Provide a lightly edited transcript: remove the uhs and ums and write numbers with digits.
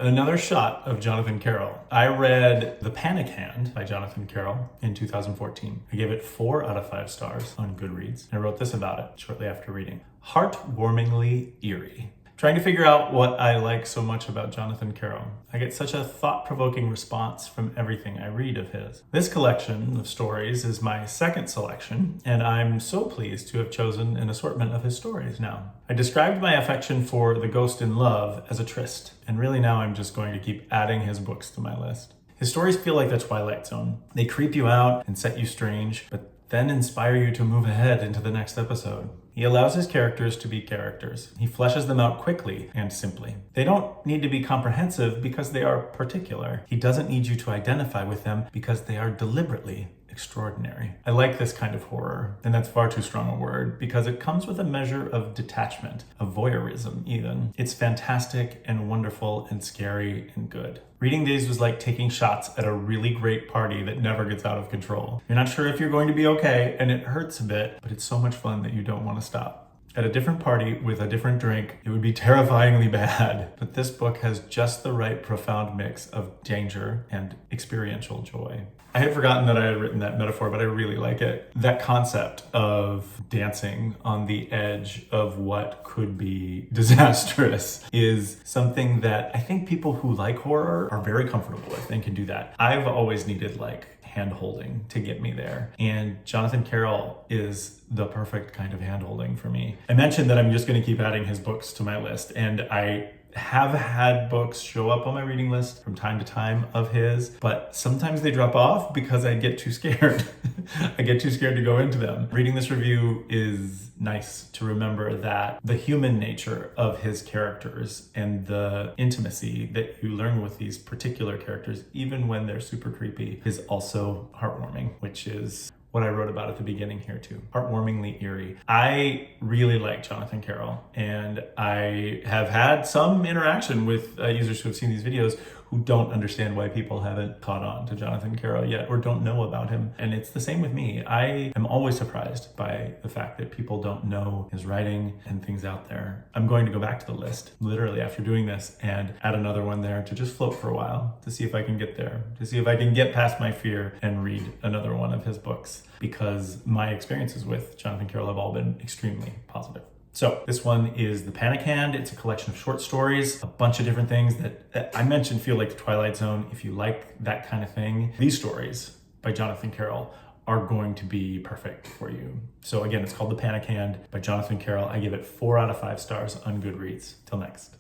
Another shot of Jonathan Carroll. I read The Panic Hand by Jonathan Carroll in 2014. I gave it 4 out of 5 stars on Goodreads. I wrote this about it shortly after reading. Heartwarmingly eerie. Trying to figure out what I like so much about Jonathan Carroll. I get such a thought-provoking response from everything I read of his. This collection of stories is my second selection, and I'm so pleased to have chosen an assortment of his stories now. I described my affection for The Ghost in Love as a tryst, and really now I'm just going to keep adding his books to my list. His stories feel like the Twilight Zone. They creep you out and set you strange, but then inspire you to move ahead into the next episode. He allows his characters to be characters. He fleshes them out quickly and simply. They don't need to be comprehensive because they are particular. He doesn't need you to identify with them because they are deliberately extraordinary. I like this kind of horror, and that's far too strong a word, because it comes with a measure of detachment, of voyeurism even. It's fantastic and wonderful and scary and good. Reading these was like taking shots at a really great party that never gets out of control. You're not sure if you're going to be okay, and it hurts a bit, but it's so much fun that you don't want to stop. At a different party with a different drink, it would be terrifyingly bad. But this book has just the right profound mix of danger and experiential joy. I had forgotten that I had written that metaphor, but I really like it. That concept of dancing on the edge of what could be disastrous is something that I think people who like horror are very comfortable with and can do that. I've always needed hand-holding to get me there. And Jonathan Carroll is the perfect kind of hand-holding for me. I mentioned that I'm just going to keep adding his books to my list, and I have had books show up on my reading list from time to time of his, but sometimes they drop off because I get too scared. I get too scared to go into them. Reading this review is nice to remember that the human nature of his characters and the intimacy that you learn with these particular characters, even when they're super creepy, is also heartwarming, which is what I wrote about at the beginning here too. Heartwarmingly eerie. I really like Jonathan Carroll, and I have had some interaction with users who have seen these videos who don't understand why people haven't caught on to Jonathan Carroll yet or don't know about him. And it's the same with me. I am always surprised by the fact that people don't know his writing and things out there. I'm going to go back to the list literally after doing this and add another one there to just float for a while to see if I can get there, to see if I can get past my fear and read another one of his books, because my experiences with Jonathan Carroll have all been extremely positive. So this one is The Panic Hand. It's a collection of short stories, a bunch of different things that I mentioned feel like the Twilight Zone. If you like that kind of thing, these stories by Jonathan Carroll are going to be perfect for you. So again, it's called The Panic Hand by Jonathan Carroll. I give it 4 out of 5 stars on Goodreads. Till next.